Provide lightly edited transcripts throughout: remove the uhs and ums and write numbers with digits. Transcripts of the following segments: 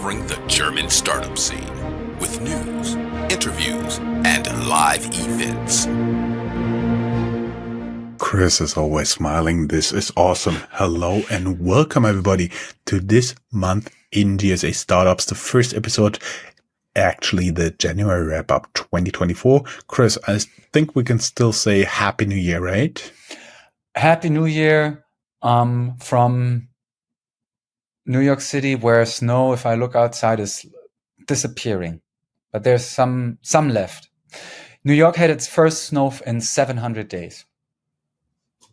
covering the German startup scene with news, interviews, and live events. Chris is always smiling. This is awesome. Hello and welcome everybody to this month in GSA Startups, the first episode, actually the January wrap-up 2024. Chris, I think we can still say Happy New Year, right? Happy New Year from New York City, where snow, if I look outside, is disappearing. But there's some left. New York had its first snow in 700 days.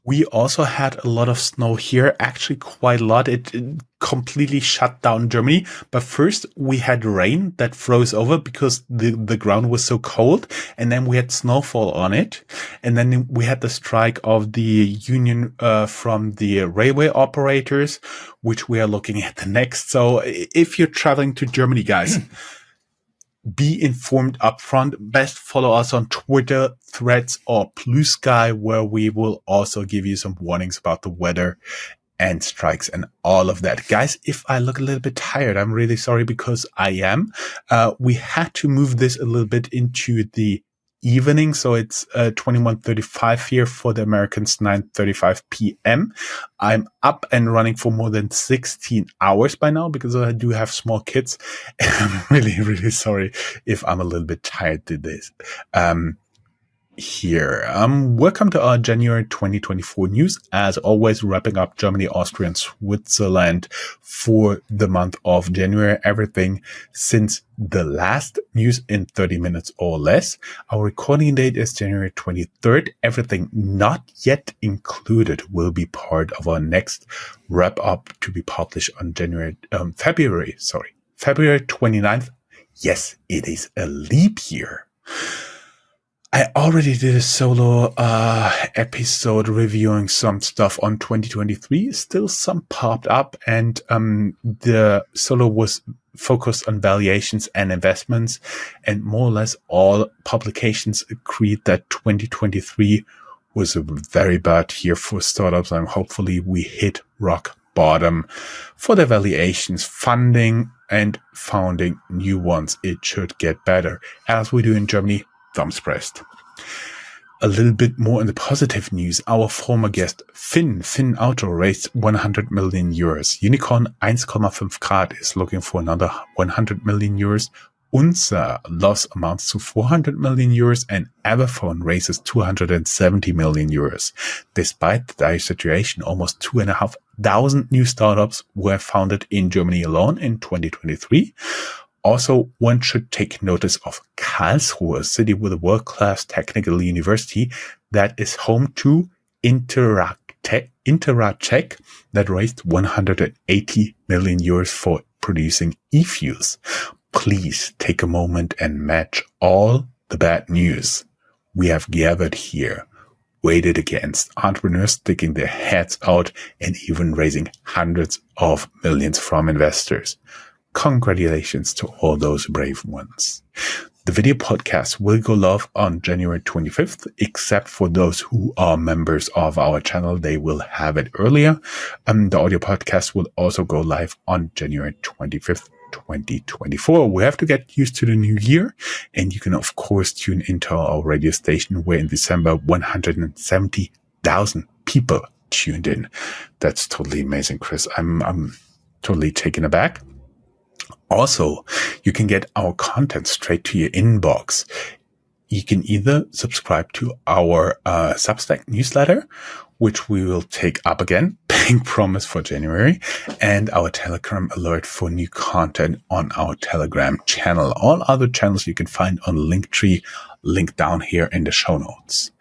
We also had a lot of snow here, actually quite a lot. It completely shut down Germany. But first we had rain that froze over because the ground was so cold. And then we had snowfall on it. And then we had the strike of the union from the railway operators, which we are looking at the next. So if you're traveling to Germany, guys, be informed upfront. Best follow us on Twitter, Threads, or Blue Sky, where we will also give you some warnings about the weather and strikes and all of that. Guys, if I look a little bit tired, I'm really sorry because I am. We had to move this a little bit into the evening, so it's 21:35 here for the Americans, 9:35 p.m. I'm up and running for more than 16 hours by now because I do have small kids. And I'm really, really sorry if I'm a little bit tired to this. Welcome to our January 2024 news. As always, wrapping up Germany, Austria, and Switzerland for the month of January. Everything since the last news in 30 minutes or less. Our recording date is January 23rd. Everything not yet included will be part of our next wrap up to be published on February 29th. Yes, it is a leap year. I already did a solo episode reviewing some stuff on 2023. Still some popped up, and the solo was focused on valuations and investments, and more or less all publications agreed that 2023 was a very bad year for startups, and hopefully we hit rock bottom for the valuations, funding, and founding new ones. It should get better, as we do in Germany. Thumbs pressed. A little bit more in the positive news. Our former guest, Finn Auto, raised 100 million euros. Unicorn 1,5 Grad is looking for another 100 million euros. Unzer loss amounts to 400 million euros, and Everphone raises 270 million euros. Despite the dire situation, almost 2,500 new startups were founded in Germany alone in 2023. Also, one should take notice of Karlsruhe, a city with a world-class technical university that is home to INTERATEC that raised 180 million euros for producing efuels. Please take a moment and match all the bad news we have gathered here, weighted against entrepreneurs sticking their heads out and even raising hundreds of millions from investors. Congratulations to all those brave ones. The video podcast will go live on January 25th, except for those who are members of our channel. They will have it earlier. The audio podcast will also go live on January 25th, 2024. We have to get used to the new year, and you can of course tune into our radio station where in December 170,000 people tuned in. That's totally amazing, Chris. I'm totally taken aback. Also, you can get our content straight to your inbox. You can either subscribe to our Substack newsletter, which we will take up again, paying promise for January, and our Telegram alert for new content on our Telegram channel. All other channels you can find on Linktree, link down here in the show notes.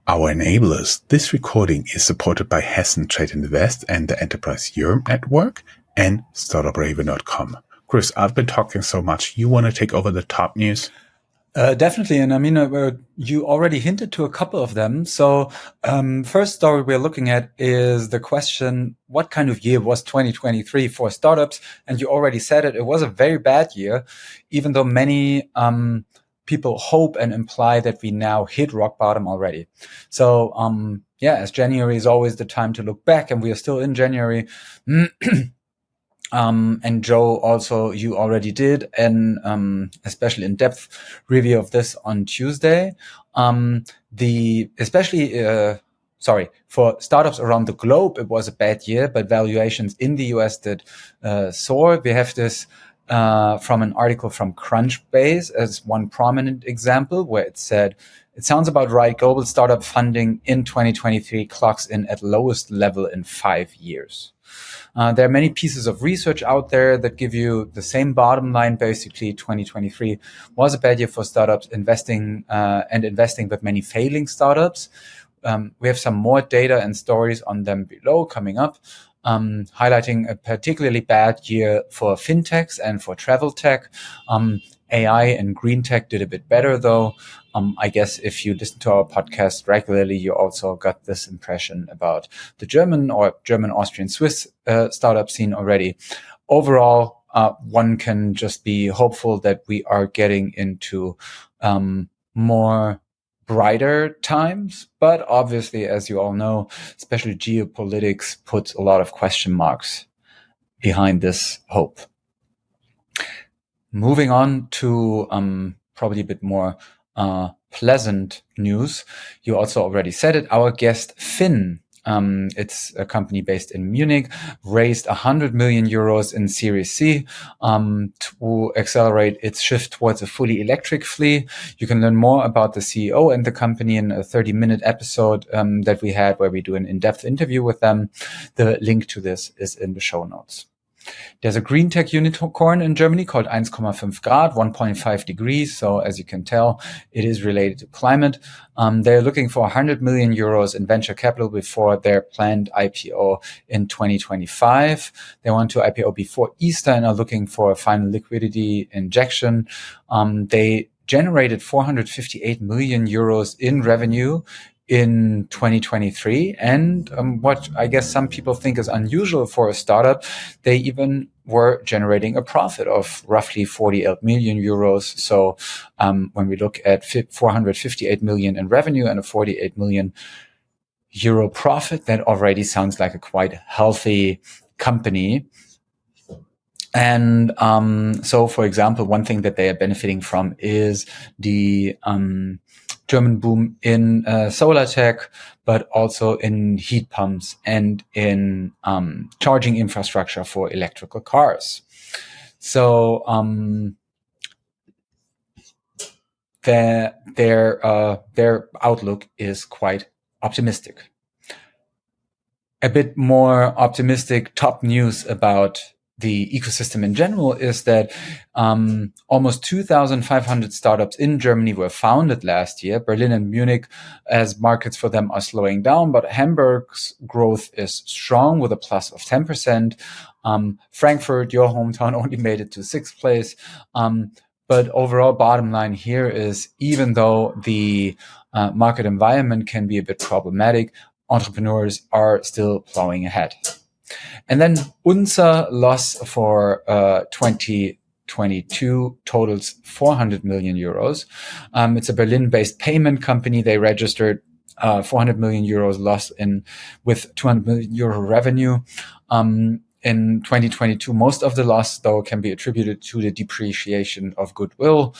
Our enablers. This recording is supported by Hessen Trade Invest and the Enterprise Europe Network and Startuprad.io. Chris, I've been talking so much. You want to take over the top news? Definitely. And I mean, you already hinted to a couple of them. So first story we're looking at is the question, what kind of year was 2023 for startups? And you already said it. It was a very bad year, even though many people hope and imply that we now hit rock bottom already. So as January is always the time to look back, and we are still in January. And Joe, also, you already did an especially in-depth review of this on Tuesday. For startups around the globe, it was a bad year, but valuations in the US did soar. We have this from an article from Crunchbase as one prominent example, where it said, it sounds about right. Global startup funding in 2023 clocks in at lowest level in 5 years. There are many pieces of research out there that give you the same bottom line. Basically, 2023 was a bad year for startups, investing with many failing startups. We have some more data and stories on them below coming up, highlighting a particularly bad year for fintechs and for travel tech. AI and green tech did a bit better, though. I guess if you listen to our podcast regularly, you also got this impression about the German or German, Austrian, Swiss startup scene already. Overall, one can just be hopeful that we are getting into more brighter times. But obviously, as you all know, especially geopolitics puts a lot of question marks behind this hope. Moving on to probably a bit more pleasant news. You also already said it. Our guest Finn, it's a company based in Munich, raised 100 million euros in Series C to accelerate its shift towards a fully electric fleet. You can learn more about the CEO and the company in a 30-minute episode that we had where we do an in-depth interview with them. The link to this is in the show notes. There's a green tech unicorn in Germany called 1,5 Grad, 1.5 degrees. So as you can tell, it is related to climate. They're looking for 100 million euros in venture capital before their planned IPO in 2025. They want to IPO before Easter and are looking for a final liquidity injection. They generated 458 million euros in revenue in 2023. And what I guess some people think is unusual for a startup, they even were generating a profit of roughly 48 million euros. So when we look at 458 million in revenue and a 48 million euro profit, that already sounds like a quite healthy company. And so, for example, one thing that they are benefiting from is the German boom in solar tech, but also in heat pumps and in charging infrastructure for electrical cars. So their outlook is quite optimistic. A bit more optimistic top news about the ecosystem in general is that almost 2,500 startups in Germany were founded last year. Berlin and Munich, as markets for them, are slowing down, but Hamburg's growth is strong with a plus of 10%. Frankfurt, your hometown, only made it to 6th place. But overall bottom line here is, even though the market environment can be a bit problematic, entrepreneurs are still plowing ahead. And then Unzer loss for 2022 totals 400 million euros. It's a Berlin-based payment company. They registered 400 million euros loss with 200 million euro revenue. In 2022, most of the loss, though, can be attributed to the depreciation of goodwill.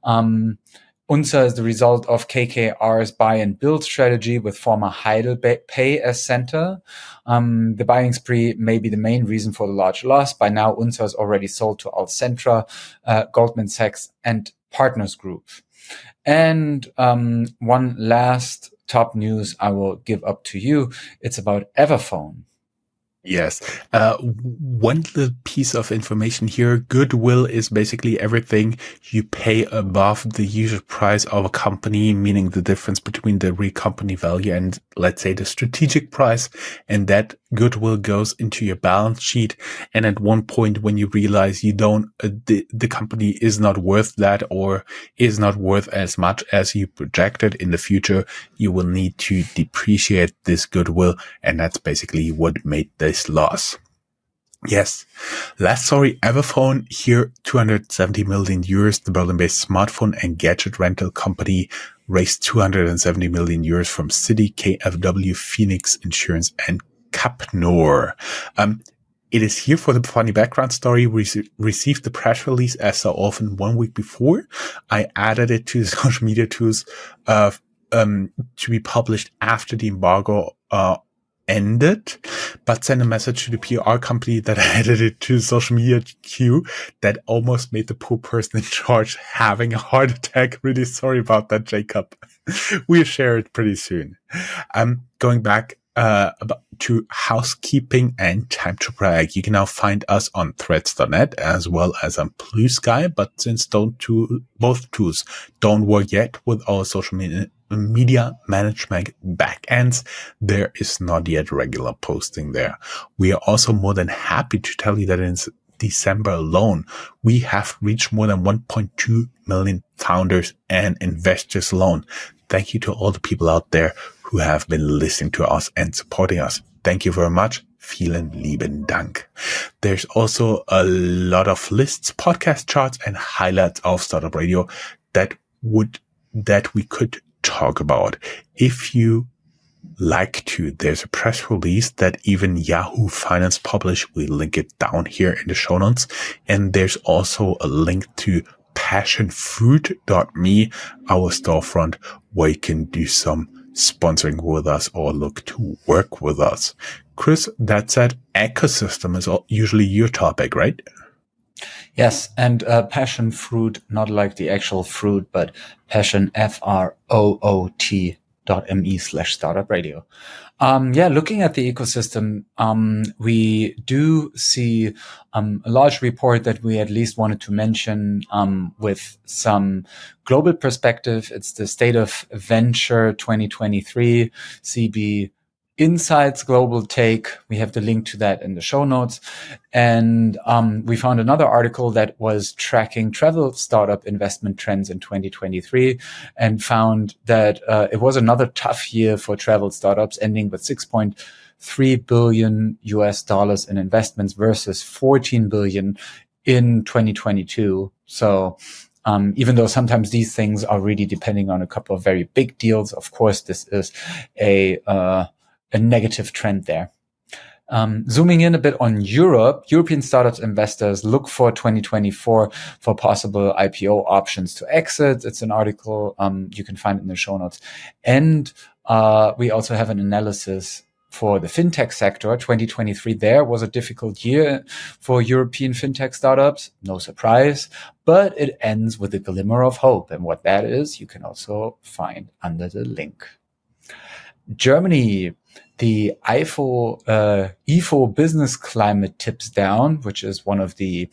Unzer is the result of KKR's buy and build strategy with former Heidelpay as center. The buying spree may be the main reason for the large loss. By now, Unzer has already sold to Alcentra, Goldman Sachs, and Partners Group. And one last top news I will give up to you. It's about Everphone. Yes. One little piece of information here. Goodwill is basically everything you pay above the usual price of a company, meaning the difference between the real company value and, let's say, the strategic price. And that goodwill goes into your balance sheet. And at one point when you realize you don't, the company is not worth that or is not worth as much as you projected in the future, you will need to depreciate this goodwill. And that's basically what made this loss. Yes. Last story, Everphone here, 270 million euros. The Berlin-based smartphone and gadget rental company raised 270 million euros from Citi, KfW, Phoenix Insurance, and Capnor. it is here for the funny background story. We received the press release as so often 1 week before. I added it to the social media tools to be published after the embargo ended, but sent a message to the PR company that I added it to the social media queue that almost made the poor person in charge having a heart attack. Really sorry about that, Jacob. We'll share it pretty soon. Going back to housekeeping and time to brag. You can now find us on threads.net as well as on Blue Sky, but since both tools don't work yet with our social media management backends, there is not yet regular posting there. We are also more than happy to tell you that in December alone, we have reached more than 1.2 million founders and investors alone. Thank you to all the people out there who have been listening to us and supporting us. Thank you very much. Vielen lieben Dank. There's also a lot of lists, podcast charts, and highlights of Startup Radio that we could talk about. If you like to, there's a press release that even Yahoo Finance published. We link it down here in the show notes. And there's also a link to passionfruit.me, our storefront, where you can do some sponsoring with us or look to work with us. Chris, that said, ecosystem is usually your topic, right? Yes, and passion fruit, not like the actual fruit, but passion FROOT.me/startupradio. Looking at the ecosystem, we do see a large report that we at least wanted to mention with some global perspective. It's the State of Venture 2023 CB Insights Global Take. We have the link to that in the show notes. And we found another article that was tracking travel startup investment trends in 2023 and found that it was another tough year for travel startups, ending with $6.3 billion in investments versus $14 billion in 2022. So even though sometimes these things are really depending on a couple of very big deals, of course, this is a negative trend there. Zooming in a bit on Europe, European startups investors look for 2024 for possible IPO options to exit. It's an article you can find in the show notes. And we also have an analysis for the fintech sector. 2023 there was a difficult year for European fintech startups. No surprise, but it ends with a glimmer of hope. And what that is, you can also find under the link. Germany, the IFO business climate tips down, which is one of the,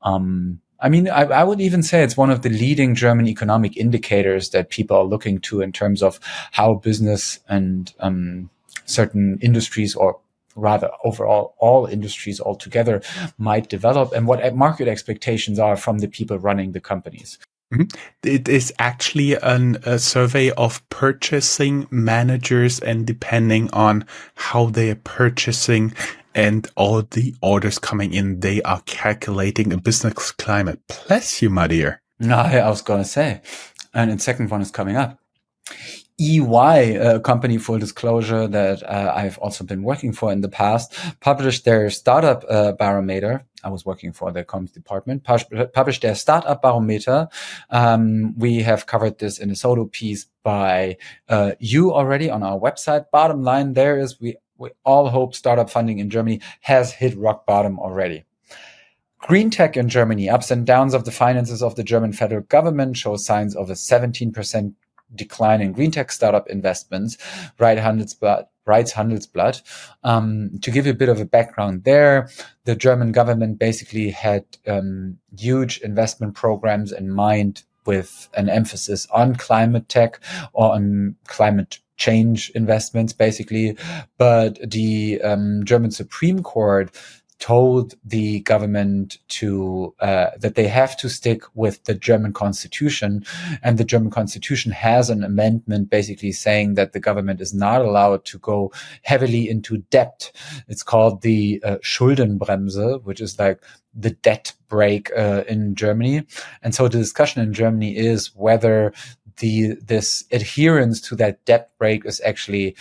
I would even say it's one of the leading German economic indicators that people are looking to in terms of how business and certain industries, or rather overall all industries altogether, might develop and what market expectations are from the people running the companies. It is actually a survey of purchasing managers, and depending on how they are purchasing and all the orders coming in, they are calculating a business climate. Bless you, my dear. No, I was going to say, and the second one is coming up. EY, a company, full disclosure, that I've also been working for in the past, published their startup barometer. I was working for the comms department, published their startup barometer. We have covered this in a solo piece by you already on our website. Bottom line there is we all hope startup funding in Germany has hit rock bottom already. Green tech in Germany, ups and downs of the finances of the German federal government show signs of a 17% decline in green tech startup investments, writes Handelsblatt. To give you a bit of a background there, the German government basically had huge investment programs in mind with an emphasis on climate tech or on climate change investments, basically. But the German Supreme Court told the government to that they have to stick with the German Constitution, and the German Constitution has an amendment basically saying that the government is not allowed to go heavily into debt. It's called the Schuldenbremse, which is like the debt brake in Germany. And so the discussion in Germany is whether this adherence to that debt brake is actually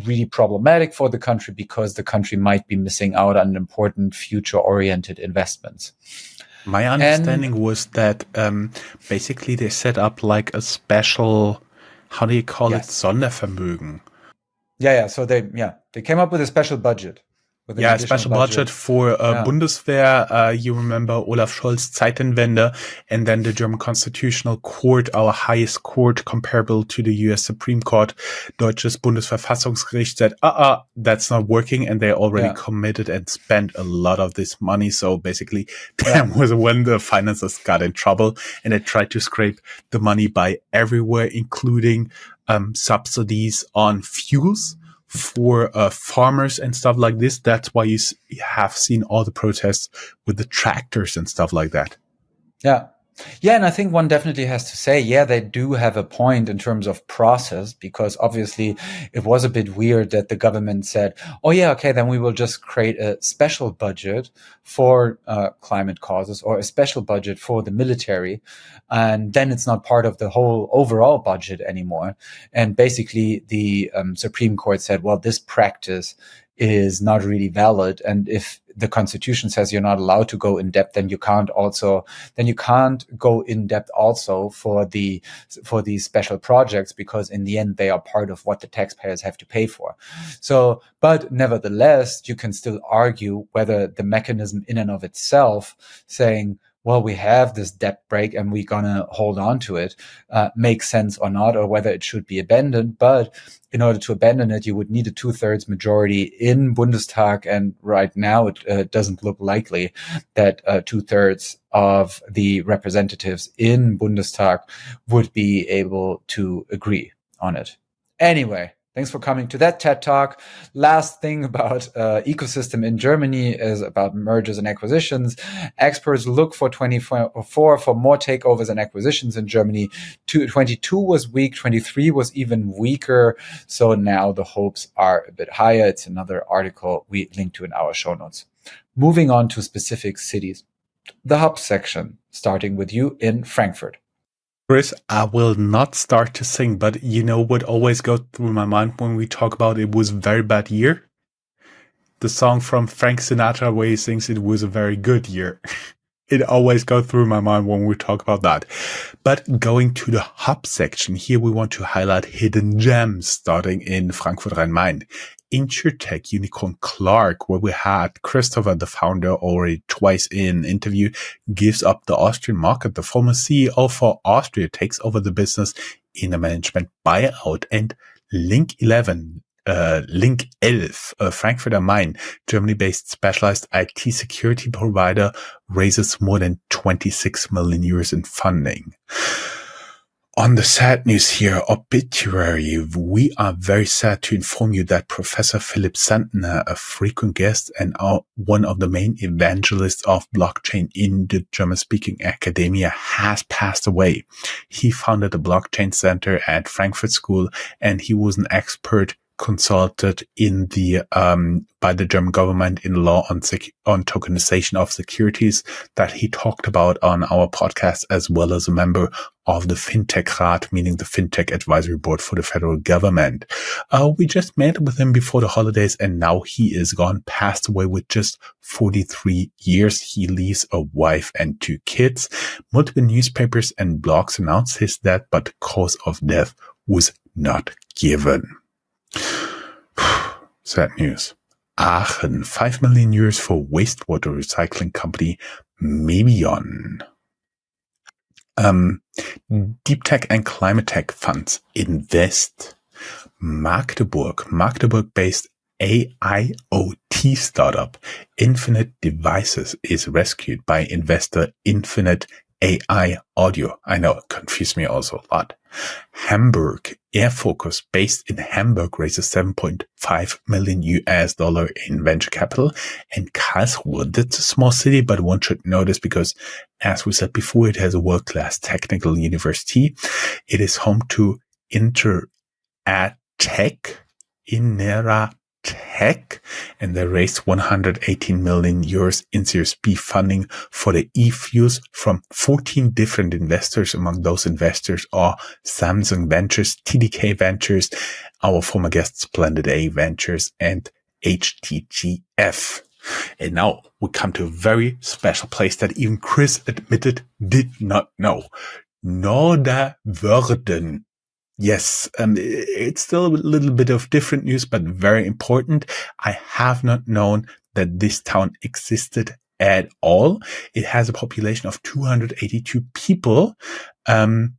really problematic for the country because the country might be missing out on important future-oriented investments. My understanding was that basically they set up like a special, how do you call it, Sondervermögen. Yeah. So they came up with a special budget. Yeah, a special budget for Bundeswehr. You remember Olaf Scholz Zeitenwende, and then the German Constitutional Court, our highest court comparable to the US Supreme Court, Deutsches Bundesverfassungsgericht, said, that's not working, and they already committed and spent a lot of this money. So basically, that was when the finances got in trouble, and they tried to scrape the money by everywhere, including subsidies on fuels for farmers and stuff like this. That's why you have seen all the protests with the tractors and stuff like that. Yeah, and I think one definitely has to say, they do have a point in terms of process, because obviously it was a bit weird that the government said, then we will just create a special budget for climate causes or a special budget for the military. And then it's not part of the whole overall budget anymore. And basically the Supreme Court said, well, this practice is not really valid. And if the Constitution says you're not allowed to go in depth, then you can't go in depth also for these special projects, because in the end they are part of what the taxpayers have to pay for. So, but nevertheless, you can still argue whether the mechanism in and of itself, saying, well, we have this debt break and we're going to hold on to it, makes sense or not, or whether it should be abandoned. But in order to abandon it, you would need a 2/3 majority in Bundestag. And right now it doesn't look likely that 2/3 of the representatives in Bundestag would be able to agree on it. Anyway, thanks for coming to that TED Talk. Last thing about ecosystem in Germany is about mergers and acquisitions. Experts look for 2024 for more takeovers and acquisitions in Germany. 22 was weak, 23 was even weaker. So now the hopes are a bit higher. It's another article we link to in our show notes. Moving on to specific cities. The hub section, starting with you in Frankfurt. Chris, I will not start to sing, but you know what always goes through my mind when we talk about it was a very bad year? The song from Frank Sinatra where he sings it was a very good year. It always goes through my mind when we talk about that. But going to the hub section, here we want to highlight hidden gems starting in Frankfurt Rhein-Main. INTERATEC unicorn Clark, where we had Christopher, the founder, already twice in interview, gives up the Austrian market. The former CEO for Austria takes over the business in a management buyout. And Link 11, Frankfurt am Main, Germany-based specialized IT security provider, raises more than 26 million euros in funding. On the sad news here, obituary, we are very sad to inform you that Professor Philipp Sandner, a frequent guest and one of the main evangelists of blockchain in the German-speaking academia, has passed away. He founded the Blockchain Center at Frankfurt School, and he was an expert consulted in the by the German government in law on tokenization of securities that he talked about on our podcast, as well as a member of the FinTech Grad, meaning the FinTech Advisory Board for the federal government. We just met with him before the holidays, and now he is gone, passed away with just 43 years. He leaves a wife and 2 kids. Multiple newspapers and blogs announced his death, but the cause of death was not given. Sad news. Aachen, 5 million euros for wastewater recycling company Mebion. Deep tech and climate tech funds invest. Magdeburg-based AIoT startup Infinite Devices is rescued by investor Infinite AI Audio. I know, it confused me also a lot. Hamburg, Air Focus, based in Hamburg, raises $7.5 million in venture capital. And Karlsruhe, that's a small city, but one should know this because, as we said before, it has a world-class technical university. It is home to INTERATEC, INTERATEC, and they raised 118 million euros in Series B funding for the efuels from 14 different investors. Among those investors are Samsung Ventures, TDK Ventures, our former guest Splendid A Ventures, and HTGF. And now we come to a very special place that even Chris admitted did not know. Norderwörden. Yes, it's still a little bit of different news, but very important. I have not known that this town existed at all. It has a population of 282 people, and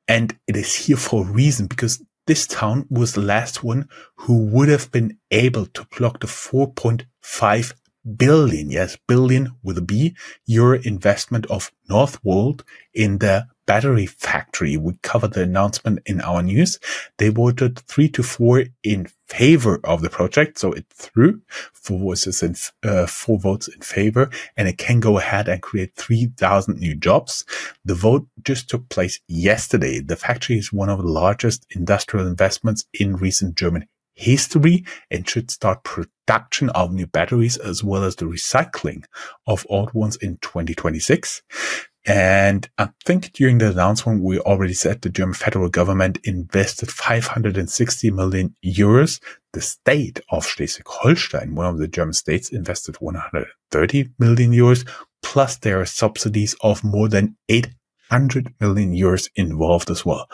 it is here for a reason, because this town was the last one who would have been able to block the 4.5 billion, yes, billion with a B, euro investment of Northvolt in the battery factory. We covered the announcement in our news. They voted 3-4 in favor of the project, so it threw 4 votes in favor, and it can go ahead and create 3,000 new jobs. The vote just took place yesterday. The factory is one of the largest industrial investments in recent German history and should start production of new batteries as well as the recycling of old ones in 2026. And I think during the announcement, we already said the German federal government invested 560 million euros. The state of Schleswig-Holstein, one of the German states, invested 130 million euros. Plus there are subsidies of more than 800 million euros involved as well.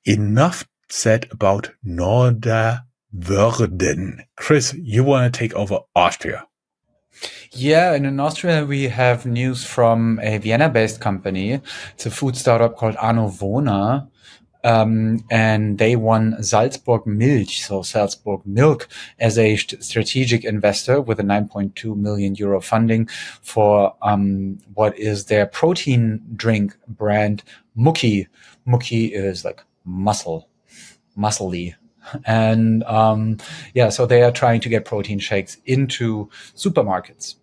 Enough said about Norderwörden. Chris, you want to take over Austria? Yeah, and in Austria, we have news from a Vienna-based company. It's a food startup called Annovona. And they won Salzburg Milch, so Salzburg Milk, as a strategic investor with a 9.2 million euro funding for what is their protein drink brand, Mucki. Mucki is like muscly. And so they are trying to get protein shakes into supermarkets.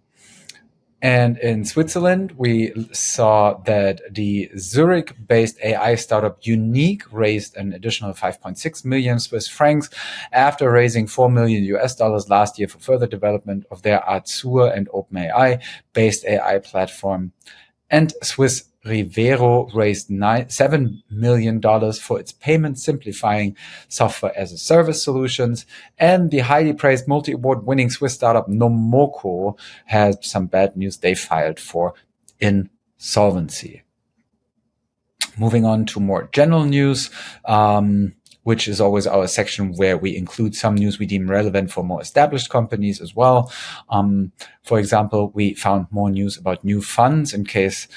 And in Switzerland, we saw that the Zurich-based AI startup Unique raised an additional 5.6 million Swiss francs after raising $4 million last year for further development of their Azure and OpenAI-based AI platform. And Swiss Rivero raised $7 million for its payment simplifying software as a service solutions. And the highly praised multi-award winning Swiss startup Nomoko has some bad news. They filed for insolvency. Moving on to more general news, which is always our section where we include some news we deem relevant for more established companies as well. For example, we found more news about new funds in case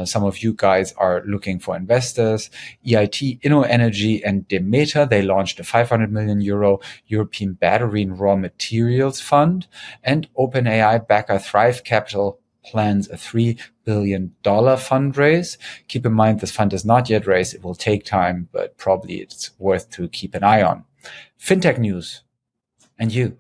some of you guys are looking for investors. EIT, InnoEnergy, and Demeter, they launched a 500 million euro European battery and raw materials fund. And OpenAI backer Thrive Capital plans a $3 billion fundraise. Keep in mind, this fund is not yet raised. It will take time, but probably it's worth to keep an eye on. Fintech news. And you?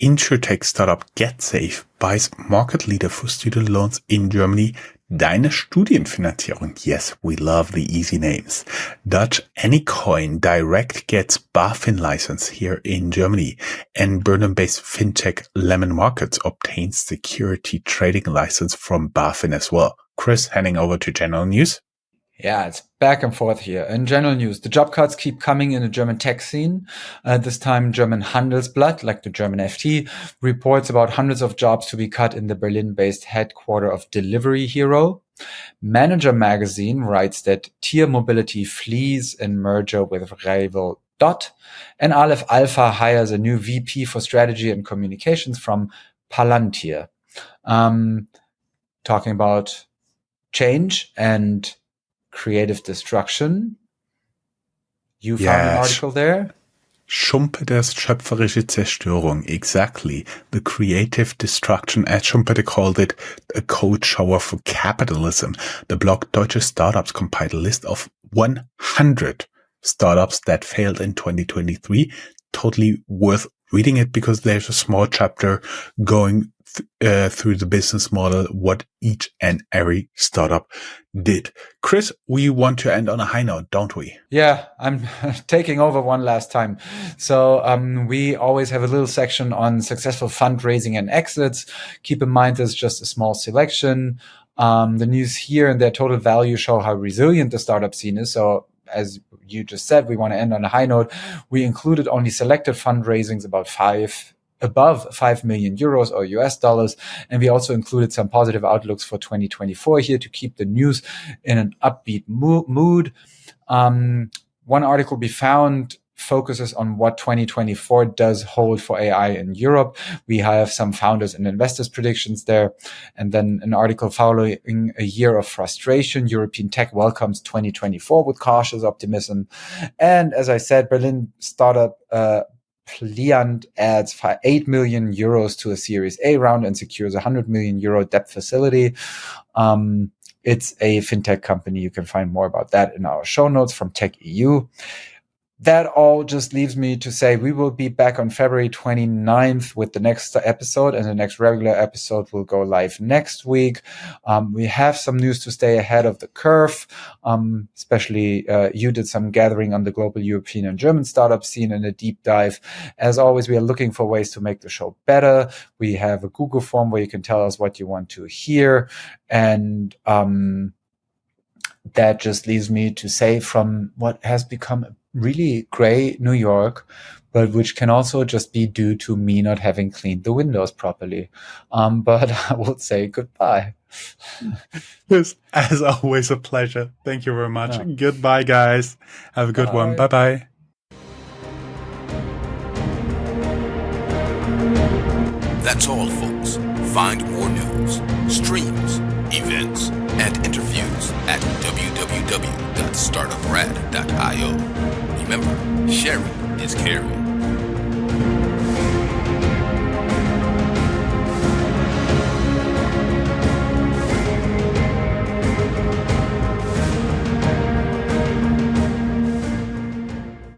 InsurTech startup GetSafe buys market leader for student loans in Germany, Deine Studienfinanzierung. Yes, we love the easy names. Dutch Anycoin Direct gets BaFin license here in Germany, and Berlin-based fintech Lemon Markets obtains security trading license from BaFin as well. Chris, handing over to general news. Yeah, it's back and forth here. In general news, the job cuts keep coming in the German tech scene. This time, German Handelsblatt, like the German FT, reports about hundreds of jobs to be cut in the Berlin-based headquarter of Delivery Hero. Manager magazine writes that Tier Mobility flees in merger with Rival Dot. And Aleph Alpha hires a new VP for strategy and communications from Palantir. Talking about change and creative destruction. You found an article there? Schumpeters schöpferische Zerstörung. Exactly. The creative destruction, as Schumpeter called it, a cold shower for capitalism. The blog Deutsche Startups compiled a list of 100 startups that failed in 2023. Totally worth reading it because there's a small chapter going through the business model, what each and every startup did. Chris, we want to end on a high note, don't we? Yeah, I'm taking over one last time. So we always have a little section on successful fundraising and exits. Keep in mind, there's just a small selection. The news here and their total value show how resilient the startup scene is. So as you just said, we want to end on a high note. We included only selected fundraisings above 5 million euros or US dollars. And we also included some positive outlooks for 2024 here to keep the news in an upbeat mood. One article we found focuses on what 2024 does hold for AI in Europe. We have some founders and investors predictions there. And then an article following a year of frustration. European tech welcomes 2024 with cautious optimism. And as I said, Berlin startup, Pliant adds 8 million euros to a Series A round and secures a 100 million euro debt facility. It's a fintech company. You can find more about that in our show notes from Tech EU. That all just leaves me to say we will be back on February 29th with the next episode, and the next regular episode will go live next week. We have some news to stay ahead of the curve, especially you did some gathering on the global European and German startup scene in a deep dive. As always, we are looking for ways to make the show better. We have a Google form where you can tell us what you want to hear. And that just leaves me to say, from what has become a really gray New York, but which can also just be due to me not having cleaned the windows properly. But I will say goodbye. It's as always a pleasure. Thank you very much. Yeah. Goodbye, guys. Have a good one. Bye-bye. That's all, folks. Find more news, streams, events, and interviews at www.startuprad.io. Remember, sharing is caring.